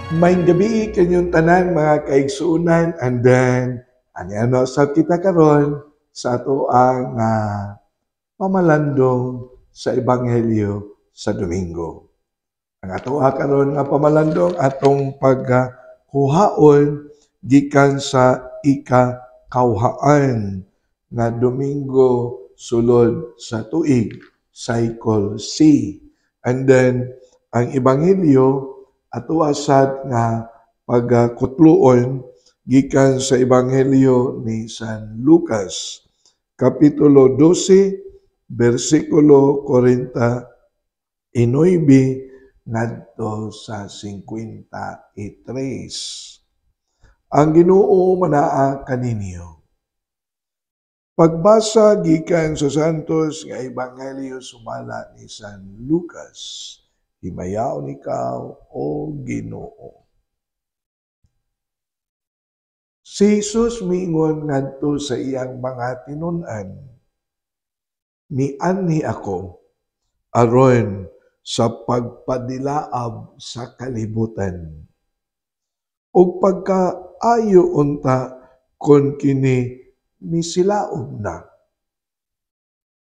Maayong gabi kanyang tanan mga kaigsuunan, and then ano sa kita karon sa ato ang pamalandong sa Ebanghelyo sa Domingo. Ang ato karon nga pamalandong atong pagkuhaon gikan sa ikakauhaan nga Domingo sulod sa tuig, cycle C. And then ang Ebanghelyo ato asad nga pagkutluon gikan sa Ebanghelyo ni San Lucas, Kapitulo 12, versikulo 49 ngadto sa 53. Ang Ginoo manaa kaninyo. Pagbasa gikan sa Santos nga Ebanghelyo sumala ni San Lucas. Himayaon ikaw, O Ginoo. Si Jesus miingon ngadto sa iyang mga tinun-an, mianhi ako aron sa pagpadilaab sa kalibutan. Ug pagkaayo unta kon kini misilaob na.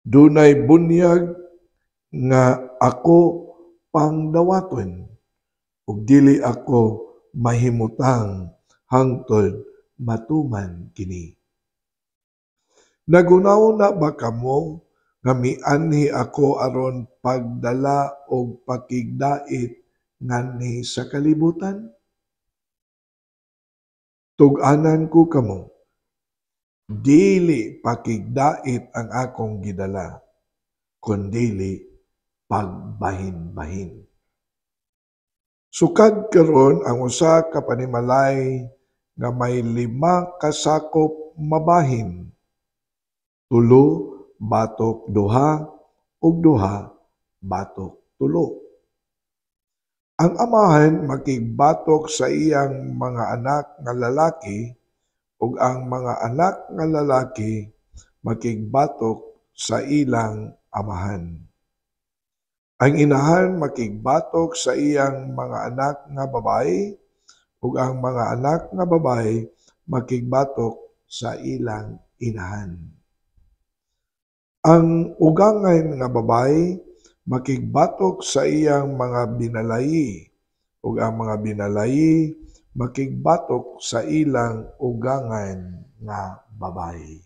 Dunay bunyag nga ako pangdawaton ug dili ako mahimutang hangtod matuman kini. Nagunaw-na ba kamo nga mianhi ako aron pagdala og pakigdait nganhi sa kalibutan? Tug-anan ko kamo, dili pakigdait ang akong gidala, kundili pagbahin-bahin. Sukad karon ang usa ka panimalay nga may 5 kasakop mabahin, 3 batok 2 ug 2 batok 3. Ang amahan makigbatok sa iyang mga anak nga lalaki ug ang mga anak nga lalaki makigbatok sa ilang amahan. Ang inahan makigbatok sa iyang mga anak nga babayi ug ang mga anak nga babayi makigbatok sa ilang inahan. Ang ugangan nga babayi makigbatok sa iyang mga binalayi ug ang mga binalayi makigbatok sa ilang ugangan nga babayi.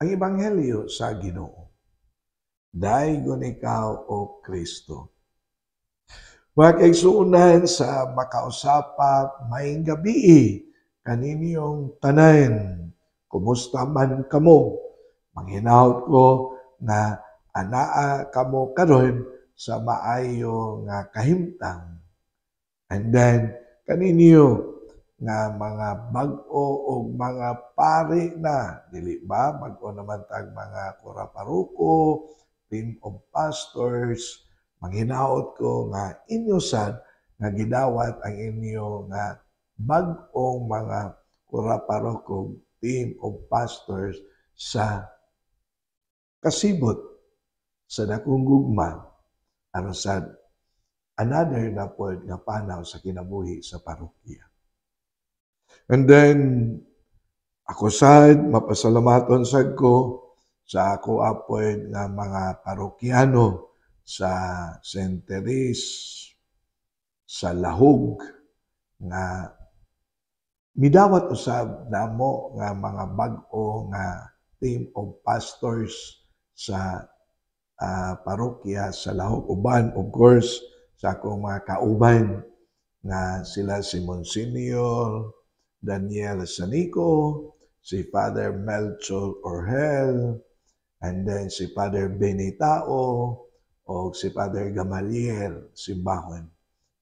Ang Ebanghelyo sa Ginoo. Daygon ikaw, O Kristo. Mga kaigsuunan sa makausapat, maayong gabi kaninyong tanan. Kumusta man kamo? Manghinaot ko na anaa kamo karon sa maayo nga kahimtang. And then kaninyo nga mga bag-o o mga pari na, dili ba? Bag-o naman tag mga kuraparuko, team of pastors, manghinaot ko nga inyo sad nga gidawat ang inyo nga bag-ong mga kuraparuko, team of pastors sa kasibot sa dakong gugma aron sad another na pod nga panaw sa kinabuhi sa parokya. And then ako sad mapasalamaton sad ko sa ako apod nga mga parokyano sa St. Therese sa Lahog nga midawat usab namo nga mga bag-o nga team of pastors sa parokya sa Lahog. Uban, of course, sa akong mga kauban nga sila si Monsignor Daniel Sanico, si Father Melchor Orhel, and then si Father Benitao, o si Father Gamaliel Simbahon.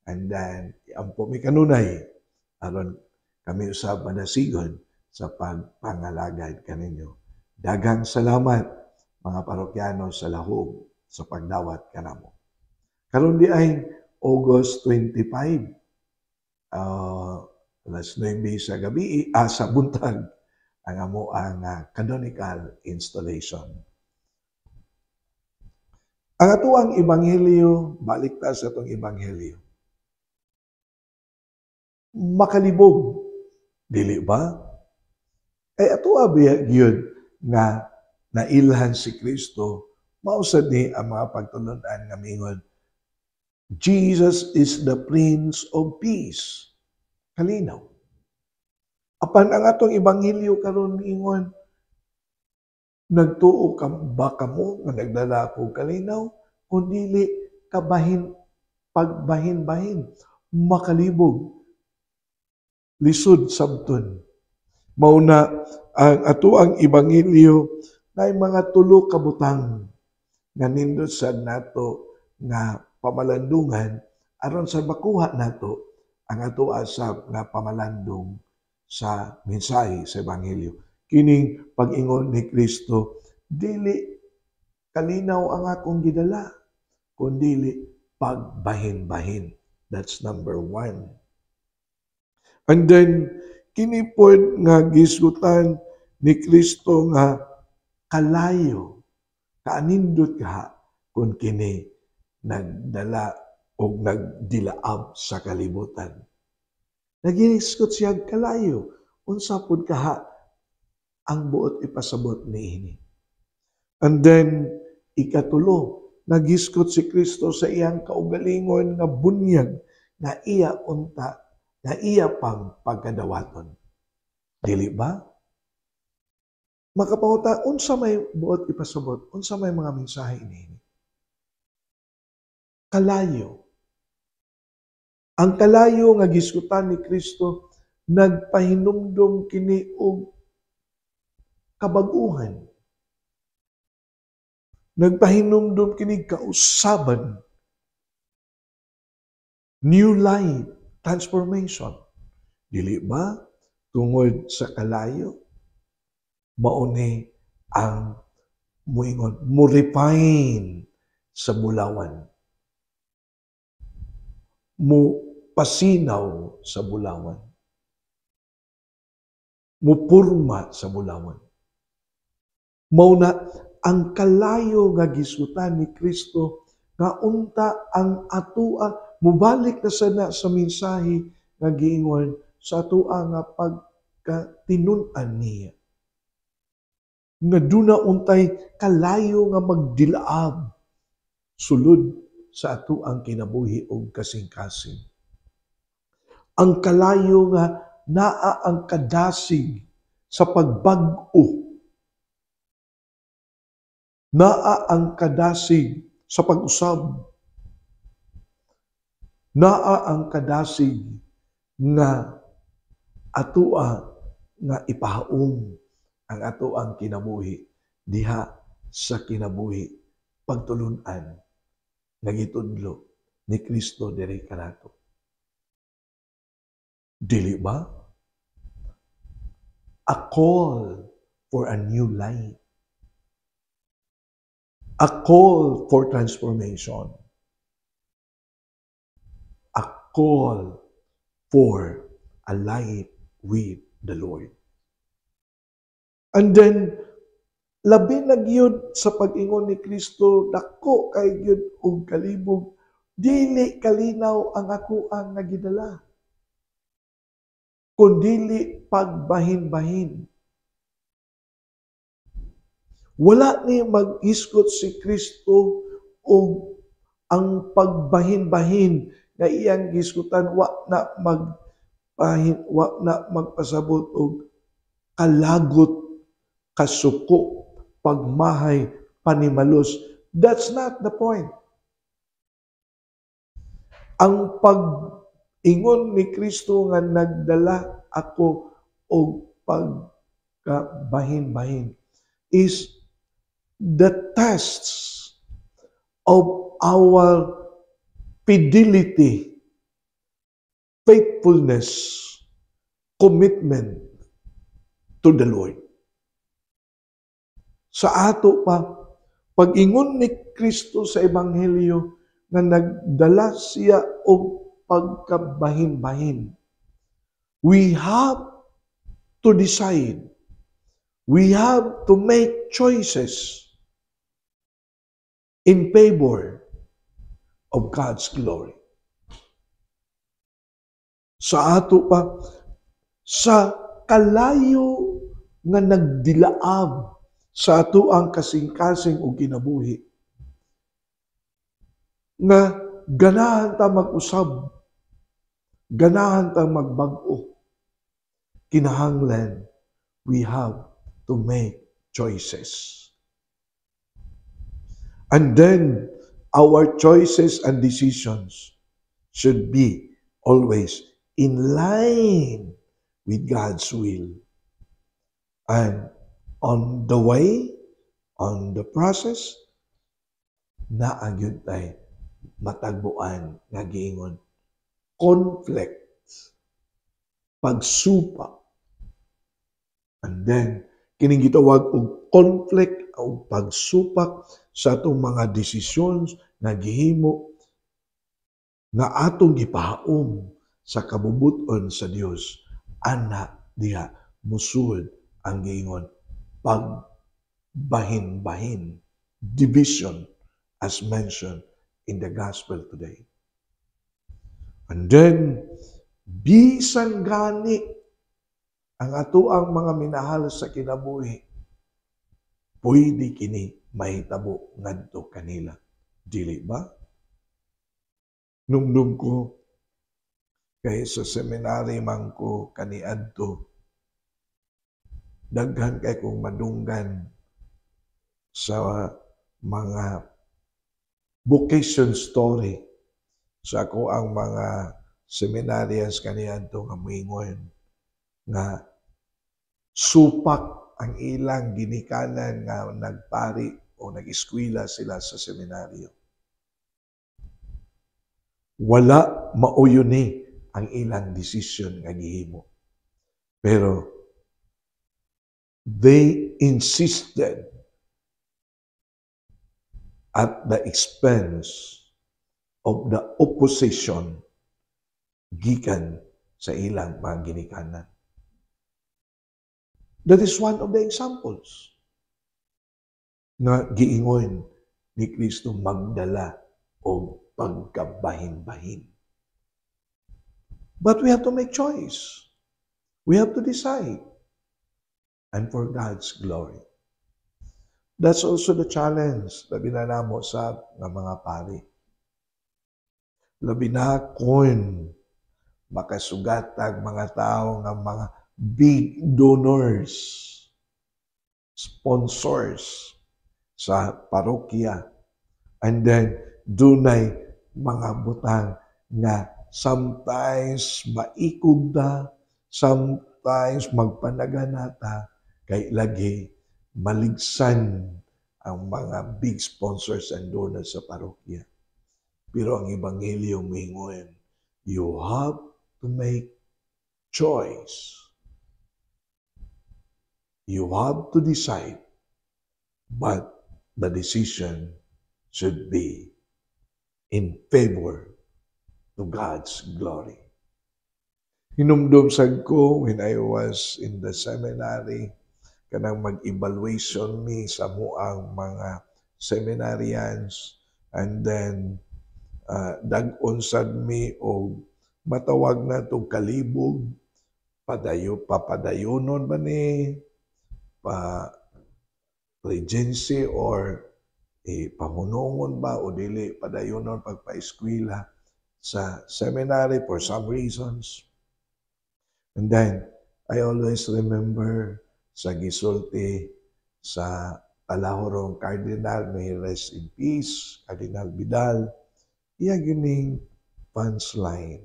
And then, ang pumikanunay, aron kami usab madasigon sa pagpangalagad kaninyo. Daghang salamat mga parokyano sa Lahog sa pagdawat kanamo. Karon di ay August 25, alas 9 sa gabi, sa buntag, ang amo ang canonical installation. Ang atuang ebanghelyo, balik ta sa atong ebanghelyo. makalibog. Dili ba? Ay ato abiyag yun nga nailhan si Kristo, mausad ni ang mga pagtulunan nga mingon, Jesus is the Prince of Peace. Kalinaw. Apan ang atong ebanghelyo karon ingon, nagtuo ka ba kamo nga nagdala ko kalinaw, kundi kabahin pagbahin-bahin, makalibog, lisod sabton. Mao na ang ato ang ebanghelyo na mga tulo ka butang nga nindot sad nato nga pamalandungan aron sa makuha nato ang ato asab nga pamalandong sa mensahe sa ebanghelyo. Kining pag-ingon ni Kristo, dili kalinaw ang akong gidala, kundi pagbahin-bahin. That's number 1. And then, kini pod nga gisgutan ni Kristo nga kalayo, kaanindot ka kung kini nagdala o nagdilaab sa kalibutan. Naginisgot siya kalayo, unsa pod kaha ang buot ipasabot niini. And then, ikatulo, nagiskot si Kristo sa iyang kaugalingon nga bunyag nga iya unta, nga iya pang pagkadawaton. Dili ba? Makapanguta, unsa may buot ipasabot, unsa may mga mensahe niini. Kalayo. Ang kalayo nga giskutan ni Kristo nagpahinumdom kini og kabag-uhan. Nagpahinumdom kini kausaban. New life, transformation. Dili ba? Tungod sa kalayo, mauni ang muingon, mo refine sa bulawan. Mo pasinaw sa bulawan. Mo purma sa bulawan. Mauna ang kalayo nga gisutan ni Kristo nga unta ang atua mubalik na sana sa mensahe nga giingon sa atua nga pagkatinun-an niya. Nga duna untay kalayo nga magdilaab sulod sa ato ang kinabuhi og kasing-kasing. Ang kalayo nga naa ang kadasig sa pagbag-o. Naa ang kadasig sa pag-usab. Naa ang kadasig nga atoa nga ipahaom ang ato ang kinabuhi diha sa kinabuhi pagtulun-an nagitudlo ni Kristo diri kanato. Dili ba? A call for a new life. A call for transformation. A call for a life with the Lord. And then, labi na gyud sa pag-ingon ni Kristo, dako kay gyud og kalibog, dili kalinaw ang ako ang nagidala. Kundili pagbahin-bahin. Wala ni mag-iskot si Kristo o ang pagbahin-bahin na iyang giskutan wa na magpasabot og kalagot, kasuko, pagmahay, panimalos. That's not the point. Ang pag-ingon ni Kristo nga nagdala ako og pagkabahin-bahin is the tests of our fidelity, faithfulness, commitment to the Lord. Sa ato pa, pag-ingon ni Kristo sa Ebanghelyo na nagdala siya og pagkabahin-bahin, we have to decide. We have to make choices in favor of God's glory. sa ato pa, sa kalayo nga nagdilaab sa ato ang kasing-kasing o kinabuhi, nga ganahan ta mag-usab, ganahan ta magbag-o, kinahanglan we have to make choices. And then, our choices and decisions should be always in line with God's will. And on the way, on the process, naagyod tay matagbuan nga giingon conflict, pagsupa, and then kining gitawag og conflict o pagsupak sa atong mga desisyon nga gihimo nga atong gipahaom sa kabubuton sa Dios, ana diha musud ang giingon pagbahin-bahin, division as mentioned in the gospel today. And then bisan gani ang ato ang mga minahal sa kinabuhi, pwede kini mahitabo ngadto kanila, dili ba? Numdum ko kay sa seminary man ko kaniadto, daghan kay kong madunggan sa mga vocation story sa ako ang mga seminarians kaniadto nga moingon nga supak ang ilang ginikanan nga nagpari o nag-eskwela sila sa seminaryo. Wala mauyo ni ang ilang decision nga gihimo. Pero they insisted at the expense of the opposition gikan sa ilang mga ginikanan. That is one of the examples nga giingon ni Kristo magdala o pagkabahin-bahin. But we have to make choice. We have to decide. And for God's glory. That's also the challenge na binanamo sa ng mga pari. Labi na kung makasugatag mga tao nga mga big donors, sponsors sa parokya, and then dunay mga butang nga sometimes maikog ta, sometimes magpanaganata, kay lagi maligsan ang mga big sponsors and donors sa parokya. Pero ang Ebanghelyo mingon, you have to make choice. You have to decide, but the decision should be in favor to God's glory. Hinumdum sad ko when I was in the seminary, kanang mag-evaluation mi sa muang mga seminarians, and then dag-on sad mi o matawag na itong kalibog, papadayonon ba ni, pa regency or pamunungon ba o dili padayonon pagpa-eskwela sa seminary for some reasons. And then, I always remember sa gisulti sa Palahorong Cardinal, may rest in peace, Cardinal Vidal, iya gining punchline.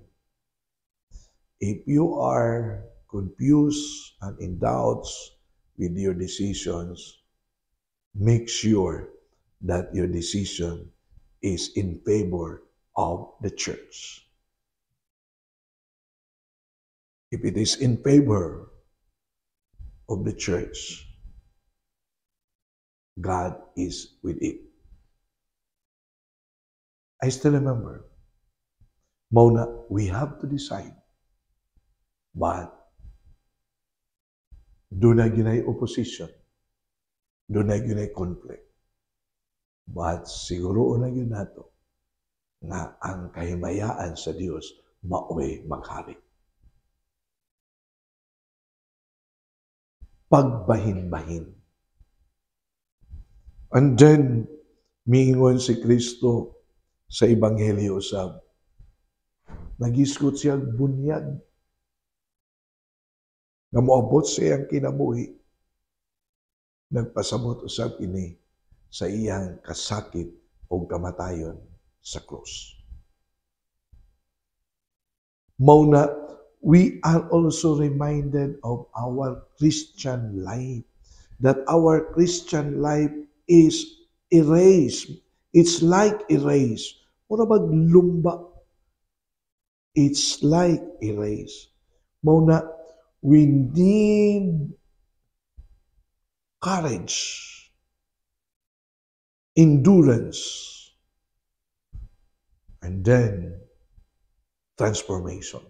If you are confused and in doubts with your decisions, make sure that your decision is in favor of the church. If it is in favor of the church, God is with it. I still remember, Mona, we have to decide. But, doon na ginay opposition. Doon na ginay conflict. But, siguro na yun nato na ang kahimayaan sa Diyos maoy maghari. pagbahin-bahin. And then, miingon si Kristo sa Ebanghelyo usab. Nagisgot siya bunyag. Nga moabot siya ang kinabuhi. Nagpasabot usab ini sa iyang kasakit o kamatayon sa krus. Mauna, we are also reminded of our Christian life. That our Christian life is erased. It's like erased. Mura bag lumba. It's like erased. Mauna, we need courage, endurance, and then transformation.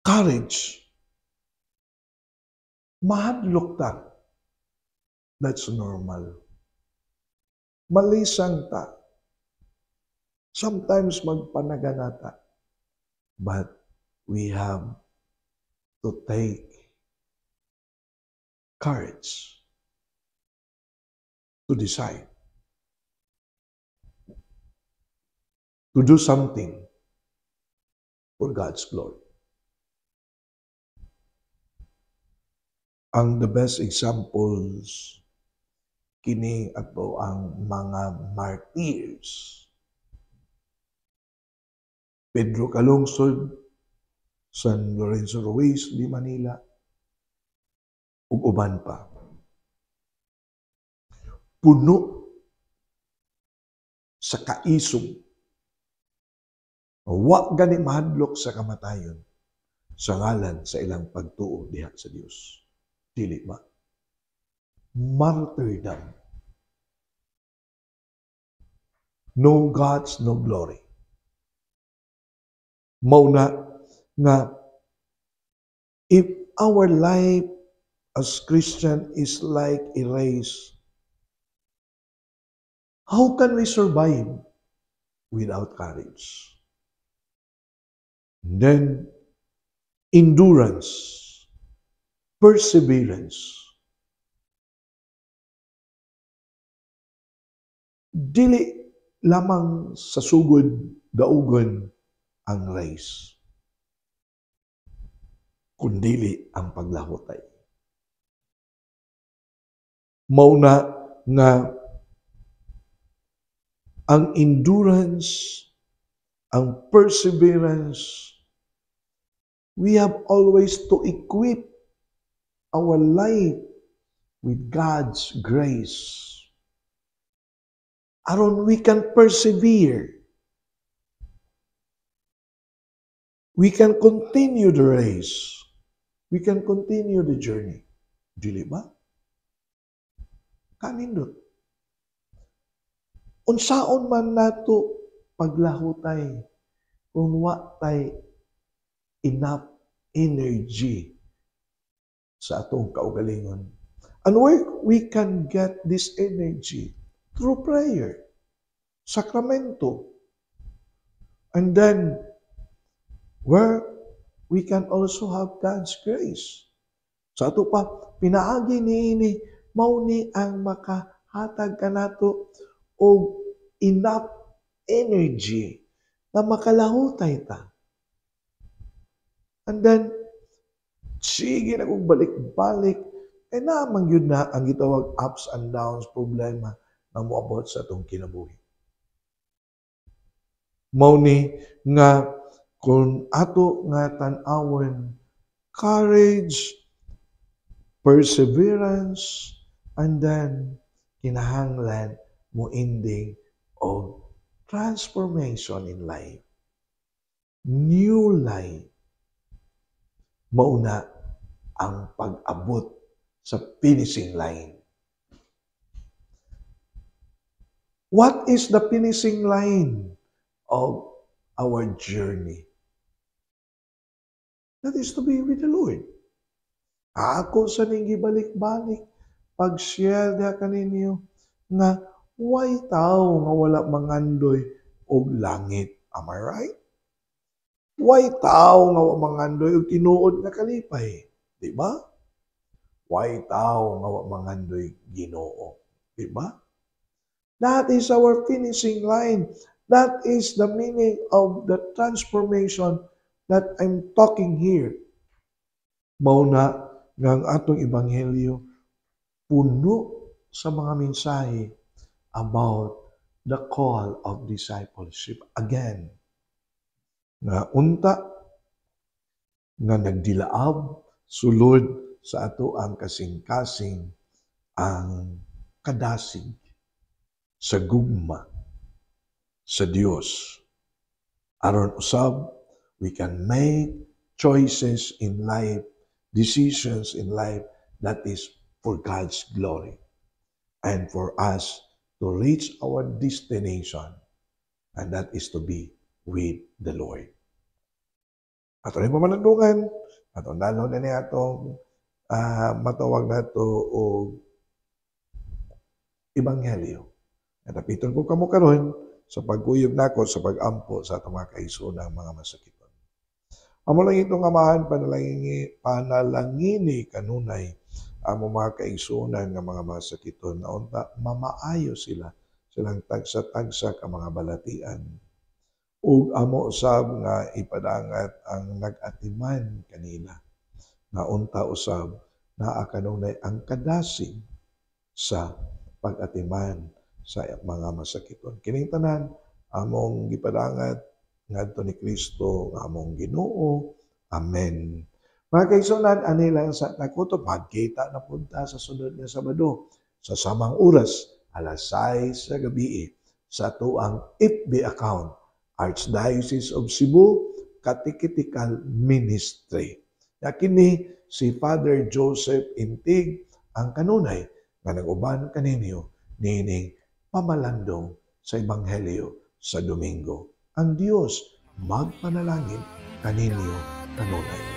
Courage. Mahadlok ta. That's normal. Malisang ta. Sometimes magpanaganata. But we have to take courage to decide to do something for God's glory. Ang the best examples kini ato ang mga martyrs. Pedro Calungsod, San Lorenzo Ruiz di Manila, ug uban pa. Puno sa kaisog. Wa gani mahadlok sa kamatayon sa ngalan sa ilang pagtuo diha sa Dios. Dili ba? Martyrdom. No gods, no glory. Mauna nga if our life as Christian is like a race, how can we survive without courage? And then, endurance, perseverance. Dili lamang sa sugod daugon ang race, kundili ang paglahutay. Mauna nga ang endurance, ang perseverance, we have always to equip our life with God's grace. Aron we can persevere. We can continue the race. We can continue the journey. Dili ba? Kanindot. Unsaon man nato paglahutay kung wa tay enough energy sa atong kaugalingon. And where we can get this energy? Through prayer, sakramento, and then where we can also have God's grace. Sa ato pa, pinaagi niini, mao ni ang makahatag kanato o enough energy na makalahutay ta. And then, sige na kong balik-balik, namang yun na ang gitawag ups and downs, problema na moabot sa atong kinabuhi. Mao ni nga kung ato nga tan-awon, courage, perseverance, and then kinahanglan mo ending of transformation in life. New life. Mauna ang pag-abot sa finishing line. What is the finishing line of our journey? That is to be with the Lord. Ako sa ning gibalik-balik pag-share da kaninyo nga why tao nga wala mangandoy og langit. Am I right? Way tao nga wa mangandoy og tinuod nga kalipay, di ba? Way tao nga wa mangandoy Ginoo, di ba? That is our finishing line. That is the meaning of the transformation that I'm talking here. Mauna nga ang atong ebanghelyo puno sa mga mensahe about the call of discipleship. Again, nga unta nga nagdilaab sulod sa ato ang kasing-kasing ang kadasig sa gugma sa Dios. Aron usab, we can make choices in life, decisions in life that is for God's glory and for us to reach our destination, and that is to be with the Lord. Ato rin pamanandungan, atong dalon na niya atong matawag na ito o ebanghelyo. Natapiton ko kamo karon sa pagkuyog nako sa pagampo sa atong mga kaisunang mga masakiton. Amo lang itong amahan panalangini kanunay ang mga kaigsunan nga mga masakiton na unta mamaayo silang tagsa-tagsa ka mga balatian. Ug amo usab nga ipadangat ang nag-atiman kanila na unta usab naa kanunay ang kadasig sa pag-atiman sa mga masakiton. Kining tanan among gipadangat ngadto ni Kristo nga among Ginoo. Amen. Mga kaigsunan, ani lang sa nakuto magkita na punta sa sunod nga Sabado sa samang oras alas 6 sa gabi sa tuang FB account Archdiocese of Cebu Catechetical Ministry. Kini si Father Joseph Intig ang kanunay nga nag-uban kaninyo nining pamalandong sa Ebanghelyo sa Domingo. Ang Diyos magpanalangin kaninyo kanunay.